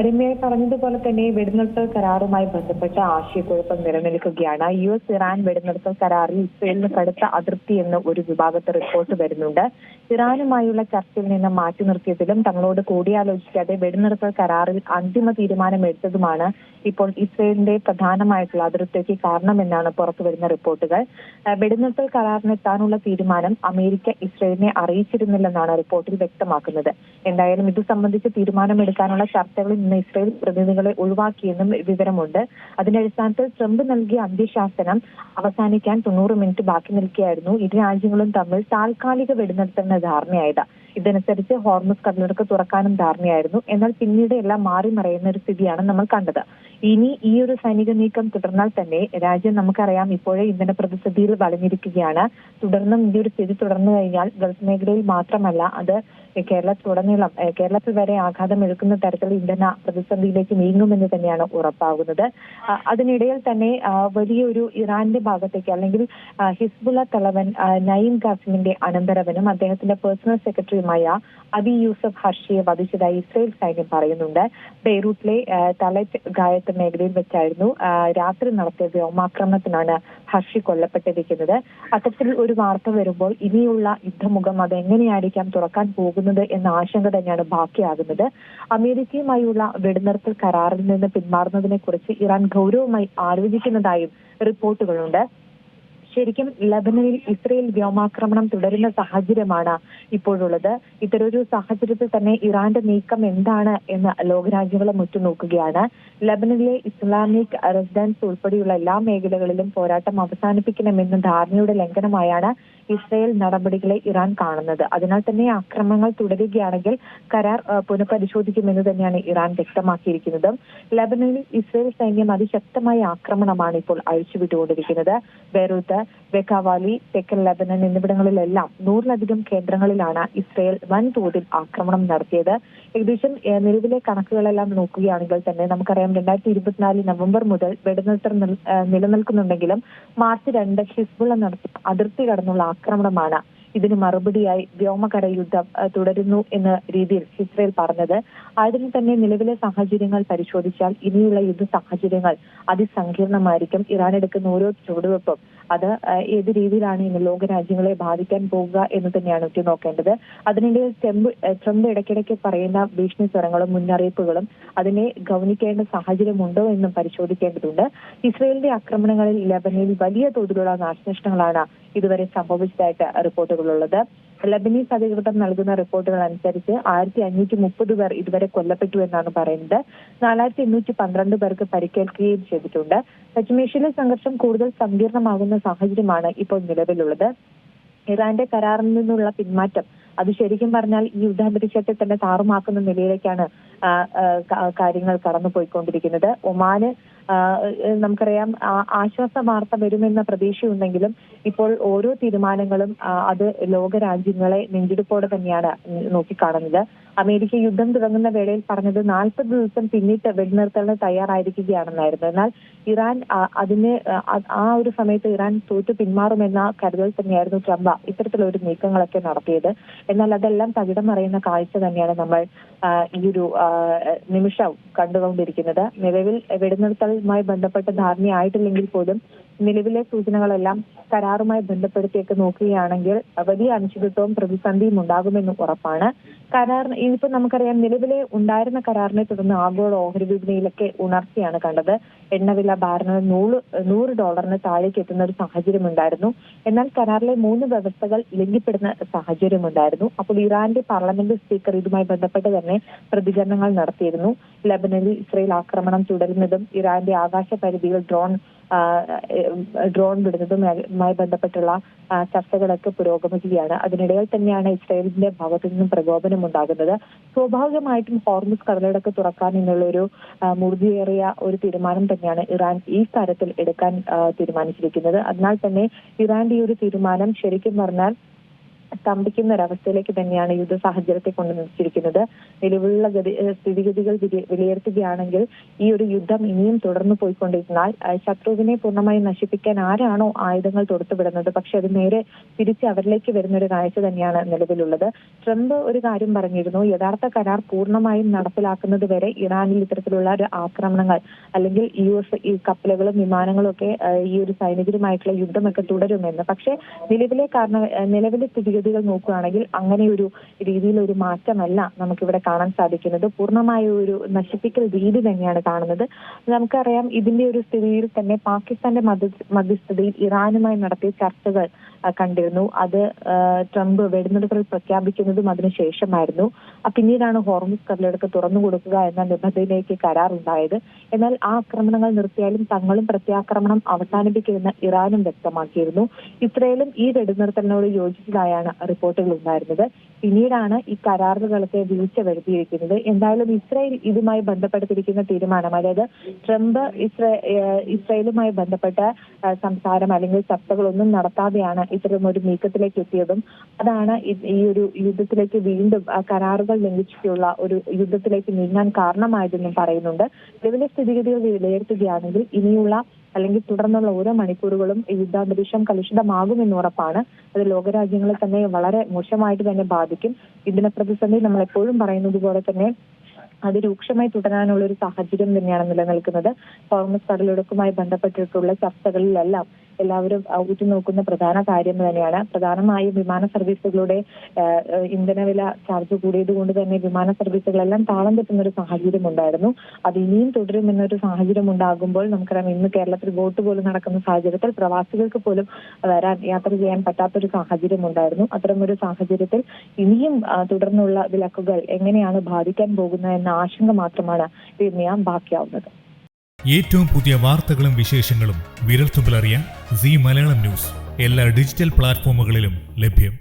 രമ്യ പറഞ്ഞതുപോലെ തന്നെ വെടിനിർത്തൽ കരാറുമായി ബന്ധപ്പെട്ട ആശയക്കുഴപ്പം നിലനിൽക്കുകയാണ്. US-ഇറാൻ വെടിനിർത്തൽ കരാറിൽ ഇസ്രയേലിന് കടുത്ത അതൃപ്തി എന്ന ഒരു വിഭാഗത്തെ റിപ്പോർട്ട് വരുന്നുണ്ട്. ഇറാനുമായുള്ള ചർച്ചയിൽ നിന്ന് മാറ്റി നിർത്തിയതിലും തങ്ങളോട് കൂടിയാലോചിക്കാതെ വെടിനിർത്തൽ കരാറിൽ അന്തിമ തീരുമാനമെടുത്തതുമാണ് ഇപ്പോൾ ഇസ്രയേലിന്റെ പ്രധാനമായിട്ടുള്ള അതൃപ്തിക്ക് കാരണമെന്നാണ് പുറത്തുവരുന്ന റിപ്പോർട്ടുകൾ. വെടിനിർത്തൽ കരാറിനെത്താനുള്ള തീരുമാനം അമേരിക്ക ഇസ്രയേലിനെ അറിയിച്ചിരുന്നില്ലെന്നാണ് റിപ്പോർട്ടിൽ വ്യക്തമാക്കുന്നത്. എന്തായാലും ഇത് സംബന്ധിച്ച് തീരുമാനമെടുക്കാനുള്ള ചർച്ചകളിൽ നിന്ന് ഇസ്രയേൽ പ്രതിനിധികളെ ഒഴിവാക്കിയെന്നും വിവരമുണ്ട്. അതിന്റെ അടിസ്ഥാനത്തിൽ ട്രംപ് നൽകിയ അന്ത്യശാസനം അവസാനിക്കാൻ 90 മിനിറ്റ് ബാക്കി നിൽക്കുകയായിരുന്നു ഇരു രാജ്യങ്ങളും തമ്മിൽ താൽക്കാലിക വെടിനിർത്തലിന് ധാരണയായത്. ഇതനുസരിച്ച് ഹോർമുസ് കടലിടുക്ക് തുറക്കാനും ധാരണയായിരുന്നു. എന്നാൽ പിന്നീട് എല്ലാം മാറി മറയുന്ന ഒരു സ്ഥിതിയാണ് നമ്മൾ കണ്ടത്. ഇനി ഈ ഒരു സൈനിക നീക്കം തുടർന്നാൽ തന്നെ രാജ്യം നമുക്കറിയാം ഇപ്പോഴേ ഇന്ധന പ്രതിസന്ധിയിൽ വളഞ്ഞിരിക്കുകയാണ്. തുടർന്നും ഈ ഒരു സ്ഥിതി തുടർന്നു കഴിഞ്ഞാൽ ഗൾഫ് മേഖലയിൽ മാത്രമല്ല അത് കേരളത്തിൽ വരെ ആഘാതം എടുക്കുന്ന തരത്തിൽ ഇന്ധന പ്രതിസന്ധിയിലേക്ക് നീങ്ങുമെന്ന് തന്നെയാണ് ഉറപ്പാകുന്നത്. അതിനിടയിൽ തന്നെ വലിയൊരു ഇറാന്റെ ഭാഗത്തേക്ക് അല്ലെങ്കിൽ ഹിസ്ബുള്ള തലവൻ നയീം ഖാസിമിന്റെ അനന്തരവനും അദ്ദേഹത്തിന്റെ പേഴ്സണൽ സെക്രട്ടറിയുമായ അബി യൂസഫ് ഹർഷിയെ വധിച്ചതായി ഇസ്രയേൽ സൈന്യം പറയുന്നുണ്ട്. ബെയ്റൂട്ടിലെ തലറ്റ് ഗായത്ത് മേഖലയിൽ വെച്ചായിരുന്നു രാത്രി നടത്തിയ വ്യോമാക്രമണത്തിനാണ് ഹർഷി കൊല്ലപ്പെട്ടിരിക്കുന്നത്. അത്തരത്തിൽ ഒരു വാർത്ത വരുമ്പോൾ ഇനിയുള്ള യുദ്ധമുഖം അതെങ്ങനെയായിരിക്കാം തുറക്കാൻ പോകുന്നത് എന്ന ആശങ്ക തന്നെയാണ് ബാക്കിയാകുന്നത്. അമേരിക്കയുമായുള്ള വെടിനിർത്തൽ കരാറിൽ നിന്ന് പിന്മാറുന്നതിനെ കുറിച്ച് ഇറാൻ ഗൗരവമായി ആലോചിക്കുന്നതായും റിപ്പോർട്ടുകളുണ്ട്. ശരിക്കും ലബനനിൽ ഇസ്രയേൽ വ്യോമാക്രമണം തുടരുന്ന സാഹചര്യമാണ് ഇപ്പോഴുള്ളത്. ഇത്തരൊരു സാഹചര്യത്തിൽ തന്നെ ഇറാന്റെ നീക്കം എന്താണ് എന്ന് ലോകരാജ്യങ്ങളും ഉറ്റുനോക്കുകയാണ്. ലബനനിലെ ഇസ്ലാമിക് റെസിഡൻസ് ഉൾപ്പെടെയുള്ള എല്ലാ മേഖലകളിലും പോരാട്ടം അവസാനിപ്പിക്കണമെന്ന ധാരണയുടെ ലംഘനമായാണ് ഇസ്രയേൽ നടപടികളെ ഇറാൻ കാണുന്നത്. അതിനാൽ തന്നെ ആക്രമണങ്ങൾ തുടരുകയാണെങ്കിൽ കരാർ പുനഃപരിശോധിക്കുമെന്ന് തന്നെയാണ് ഇറാൻ വ്യക്തമാക്കിയിരിക്കുന്നത്. ലബനനിൽ ഇസ്രയേൽ സൈന്യം അതിശക്തമായ ആക്രമണമാണ് ഇപ്പോൾ അഴിച്ചുവിട്ടുകൊണ്ടിരിക്കുന്നത്. ബെയ്റൂത്ത്, വെക്കാവാലി, തെക്കൻ ലബനൻ എന്നിവിടങ്ങളിലെല്ലാം 100-ലധികം കേന്ദ്രങ്ങളിലാണ് ഇസ്രയേൽ വൻതോതിൽ ആക്രമണം നടത്തിയത്. ഏകദേശം നിലവിലെ കണക്കുകളെല്ലാം നോക്കുകയാണെങ്കിൽ തന്നെ നമുക്കറിയാം 2024 നവംബർ മുതൽ വെടിനിർത്തൽ നിലനിൽക്കുന്നുണ്ടെങ്കിലും മാർച്ച് 2 ഹിസ്ബുള്ള നടത്തിയ അതിർത്തി കടന്നുള്ള ആക്രമണമാണ് ഇതിന് മറുപടിയായി വ്യോമകര യുദ്ധം തുടരുന്നു എന്ന രീതിയിൽ ഇസ്രയേൽ പറഞ്ഞത്. ആയതിനാൽ തന്നെ നിലവിലെ സാഹചര്യങ്ങൾ പരിശോധിച്ചാൽ ഇനിയുള്ള യുദ്ധ സാഹചര്യങ്ങൾ അതിസങ്കീർണമായിരിക്കും. ഇറാൻ എടുക്കുന്ന ഓരോ ചുവടുവെപ്പും അത് ഏത് രീതിയിലാണ് ഇന്ന് ലോകരാജ്യങ്ങളെ ബാധിക്കാൻ പോകുക എന്ന് തന്നെയാണ് ഉറ്റുനോക്കേണ്ടത്. അതിനിടയിൽ ട്രംപ് ഇടയ്ക്കിടയ്ക്ക് പറയുന്ന ഭീഷണി സ്വരങ്ങളും മുന്നറിയിപ്പുകളും അതിനെ ഗൗനിക്കേണ്ട സാഹചര്യമുണ്ടോ എന്നും പരിശോധിക്കേണ്ടതുണ്ട്. ഇസ്രയേലിന്റെ ആക്രമണങ്ങളിൽ ലബനനിൽ വലിയ തോതിലുള്ള നാശനഷ്ടങ്ങളാണ് ഇതുവരെ സംഭവിച്ചതായിട്ട് റിപ്പോർട്ടുകളുള്ളത്. ലബനീസ് അധികൃതർ നൽകുന്ന റിപ്പോർട്ടുകൾ അനുസരിച്ച് 1530 പേർ ഇതുവരെ കൊല്ലപ്പെട്ടു എന്നാണ് പറയുന്നത്. 4812 പേർക്ക് പരിക്കേൽക്കുകയും ചെയ്തിട്ടുണ്ട്. പശ്ചിമേഷ്യയിലെ സംഘർഷം കൂടുതൽ സങ്കീർണമാകുന്ന സാഹചര്യമാണ് ഇപ്പോൾ നിലവിലുള്ളത്. ഇറാന്റെ കരാറിൽ നിന്നുള്ള പിന്മാറ്റം അത് ശരിക്കും പറഞ്ഞാൽ ഈ യുദ്ധാന്തരീക്ഷത്തെ തന്നെ താറുമാക്കുന്ന നിലയിലേക്കാണ് കാര്യങ്ങൾ കടന്നുപോയിക്കൊണ്ടിരിക്കുന്നത്. ഒമാന് നമുക്കറിയാം ആശ്വാസ വാർത്ത വരുമെന്ന പ്രതീക്ഷയുണ്ടെങ്കിലും ഇപ്പോൾ ഓരോ തീരുമാനങ്ങളും അത് ലോകരാജ്യങ്ങളെ നെഞ്ചെടുപ്പോടെ തന്നെയാണ് നോക്കിക്കാണുന്നത്. അമേരിക്ക യുദ്ധം തുടങ്ങുന്ന വേളയിൽ പറഞ്ഞത് 40 ദിവസം പിന്നിട്ട് വെടിനിർത്തലിന് തയ്യാറായിരിക്കുകയാണെന്നായിരുന്നു. എന്നാൽ ഇറാൻ ആ ഒരു സമയത്ത് ഇറാൻ തോറ്റു പിന്മാറുമെന്ന കരുതൽ തന്നെയായിരുന്നു ട്രംപ് ഇത്തരത്തിലൊരു നീക്കങ്ങളൊക്കെ നടത്തിയത്. എന്നാൽ അതെല്ലാം തകിടം മറിയുന്ന കാഴ്ച തന്നെയാണ് നമ്മൾ ഈ ഒരു നിമിഷം കണ്ടുകൊണ്ടിരിക്കുന്നത്. നിലവിൽ വെടിനിർത്തലുമായി ബന്ധപ്പെട്ട ധാരണയായിട്ടില്ലെങ്കിൽ പോലും നിലവിലെ സൂചനകളെല്ലാം കരാറുമായി ബന്ധപ്പെടുത്തിയൊക്കെ നോക്കുകയാണെങ്കിൽ വലിയ അനിശ്ചിതത്വവും പ്രതിസന്ധിയും ഉണ്ടാകുമെന്ന് ഉറപ്പാണ്. ഇതിപ്പോ നമുക്കറിയാം നിലവിലെ ഉണ്ടായിരുന്ന കരാറിനെ തുടർന്ന് ആഗോള ഓഹരി വിപണിയിലൊക്കെ ഉണർച്ചയാണ് കണ്ടത്. എണ്ണവില ബാരലിന് $100 താഴേക്ക് എത്തുന്ന ഒരു സാഹചര്യം ഉണ്ടായിരുന്നു. എന്നാൽ കരാറിലെ 3 വ്യവസ്ഥകൾ ലംഘിപ്പെടുന്ന സാഹചര്യമുണ്ടായിരുന്നു. അപ്പോൾ ഇറാന്റെ പാർലമെന്റ് സ്പീക്കർ ഇതുമായി ബന്ധപ്പെട്ട് തന്നെ പ്രതികരണങ്ങൾ നടത്തിയിരുന്നു. ലബനനിൽ ഇസ്രയേൽ ആക്രമണം തുടരുന്നതും ഇറാന്റെ ആകാശ പരിധിയിൽ ഡ്രോൺ വിടുന്നതുമായി ബന്ധപ്പെട്ടുള്ള ചർച്ചകളൊക്കെ പുരോഗമിക്കുകയാണ്. അതിനിടയിൽ തന്നെയാണ് ഇസ്രയേലിന്റെ ഭാഗത്തു നിന്നും പ്രകോപനം ഉണ്ടാകുന്നത്. സ്വാഭാവികമായിട്ടും ഹോർമുസ് കടലിടുക്ക് തുറക്കാൻ എന്നുള്ള ഒരു മുറുതിയേറിയ ഒരു തീരുമാനം തന്നെയാണ് ഇറാൻ ഈ കാര്യത്തിൽ എടുക്കാൻ തീരുമാനിച്ചിരിക്കുന്നത്. അതിനാൽ തന്നെ ഇറാന്റെ ഈ ഒരു തീരുമാനം ശരിക്കും പറഞ്ഞാൽ സ്തംഭിക്കുന്ന ഒരവസ്ഥയിലേക്ക് തന്നെയാണ് യുദ്ധ സാഹചര്യത്തെ കൊണ്ടുവച്ചിരിക്കുന്നത്. നിലവിലുള്ള സ്ഥിതിഗതികൾ വിലയിരുത്തുകയാണെങ്കിൽ ഈ ഒരു യുദ്ധം ഇനിയും തുടർന്നു പോയിക്കൊണ്ടിരുന്നാൽ ശത്രുവിനെ പൂർണ്ണമായും നശിപ്പിക്കാൻ ആരാണോ ആയുധങ്ങൾ തൊടുത്തുവിടുന്നത്, പക്ഷെ അത് നേരെ തിരിച്ച് അവരിലേക്ക് വരുന്ന ഒരു കാഴ്ച തന്നെയാണ് നിലവിലുള്ളത്. ട്രംപ് ഒരു കാര്യം പറഞ്ഞിരുന്നു, യഥാർത്ഥ കരാർ പൂർണ്ണമായും നടപ്പിലാക്കുന്നത് വരെ ഇറാനിൽ ഇത്തരത്തിലുള്ള ഒരു ആക്രമണങ്ങൾ അല്ലെങ്കിൽ US ഈ കപ്പലുകളും വിമാനങ്ങളും ഒക്കെ ഈ ഒരു സൈനികരുമായിട്ടുള്ള യുദ്ധമൊക്കെ തുടരുമെന്ന്. പക്ഷെ നിലവിലെ സ്ഥിതിഗതികൾ നോക്കുകയാണെങ്കിൽ അങ്ങനെ ഒരു രീതിയിലൊരു മാറ്റമല്ല നമുക്കിവിടെ കാണാൻ സാധിക്കുന്നത്. പൂർണ്ണമായ ഒരു നശിപ്പിക്കൽ രീതി തന്നെയാണ് കാണുന്നത്. നമുക്കറിയാം, ഇതിന്റെ ഒരു സ്ഥിതിയിൽ തന്നെ പാകിസ്ഥാന്റെ മധ്യസ്ഥതയിൽ ഇറാനുമായി നടത്തിയ ചർച്ചകൾ കണ്ടിരുന്നു. അത് ട്രംപ് വെടിനിർത്തൽ പ്രഖ്യാപിക്കുന്നതും അതിനുശേഷമായിരുന്നു. പിന്നീടാണ് ഹോർമുസ് കടലിടുക്ക് തുറന്നു കൊടുക്കുക എന്ന നിബന്ധനയിലേക്ക് കരാറുണ്ടായത്. എന്നാൽ ആ ആക്രമണങ്ങൾ നിർത്തിയാലും തങ്ങളും പ്രത്യാക്രമണം അവസാനിപ്പിക്കുമെന്ന് ഇറാനും വ്യക്തമാക്കിയിരുന്നു. ഇസ്രയേലും ഈ വെടിനിർത്തലിനോട് യോജിച്ചതായാണ് റിപ്പോർട്ടുകൾ ഉണ്ടായിരുന്നത്. പിന്നീടാണ് ഈ കരാറുകളൊക്കെ വീഴ്ച വരുത്തിയിരിക്കുന്നത്. എന്തായാലും ഇസ്രയേൽ ഇതുമായി ബന്ധപ്പെട്ടിരിക്കുന്ന തീരുമാനം, അതായത് ട്രംപ് ഇസ്രയേലുമായി ബന്ധപ്പെട്ട സംസാരം അല്ലെങ്കിൽ ചർച്ചകളൊന്നും നടത്താതെയാണ് ഇത്തരമൊരു നീക്കത്തിലേക്ക് എത്തിയതും അതാണ് ഈ ഒരു യുദ്ധത്തിലേക്ക് വീണ്ടും കരാറുകൾ ലംഘിച്ചിട്ടുള്ള ഒരു യുദ്ധത്തിലേക്ക് നീങ്ങാൻ കാരണമായതെന്നും പറയുന്നുണ്ട്. നിലവിലെ സ്ഥിതിഗതികൾ വിലയിരുത്തുകയാണെങ്കിൽ ഇനിയുള്ള അല്ലെങ്കിൽ തുടർന്നുള്ള ഓരോ മണിക്കൂറുകളും യുദ്ധാന്തരീക്ഷം കലുഷിതമാകുമെന്ന് ഉറപ്പാണ്. അത് ലോകരാജ്യങ്ങളെ തന്നെ വളരെ മോശമായിട്ട് തന്നെ ബാധിക്കും. ഇതിനെ പ്രതിസന്ധി നമ്മൾ എപ്പോഴും പറയുന്നത് പോലെ തന്നെ അതിരൂക്ഷമായി തുടരാനുള്ള ഒരു സാഹചര്യം തന്നെയാണ് നിലനിൽക്കുന്നത്. ഹോർമുസ് കടലിടുക്കുമായി ബന്ധപ്പെട്ടിട്ടുള്ള ചർച്ചകളിലെല്ലാം എല്ലാവരും ഉറ്റുനോക്കുന്ന പ്രധാന കാര്യം തന്നെയാണ്. പ്രധാനമായും വിമാന സർവീസുകളുടെ ഇന്ധനവില ചാർജ് കൂടിയത് കൊണ്ട് തന്നെ വിമാന സർവീസുകളെല്ലാം താളം തെറ്റുന്ന ഒരു സാഹചര്യം ഉണ്ടായിരുന്നു. അത് ഇനിയും തുടരുമെന്നൊരു സാഹചര്യം ഉണ്ടാകുമ്പോൾ നമുക്കറിയാം, ഇന്ന് കേരളത്തിൽ വോട്ട് പോലും നടക്കുന്ന സാഹചര്യത്തിൽ പ്രവാസികൾക്ക് പോലും യാത്ര ചെയ്യാൻ പറ്റാത്തൊരു സാഹചര്യം ഉണ്ടായിരുന്നു. അത്തരമൊരു സാഹചര്യത്തിൽ ഇനിയും തുടർന്നുള്ള വിലക്കുകൾ എങ്ങനെയാണ് ബാധിക്കാൻ പോകുന്നത് എന്ന ആശങ്ക മാത്രമാണ് ബാക്കിയാവുന്നത്. ഏറ്റവും പുതിയ വാർത്തകളും വിശേഷങ്ങളും വിരൽത്തുമ്പിലറിയാൻ സീ മലയാളം ന്യൂസ് എല്ലാ ഡിജിറ്റൽ പ്ലാറ്റ്ഫോമുകളിലും ലഭ്യം.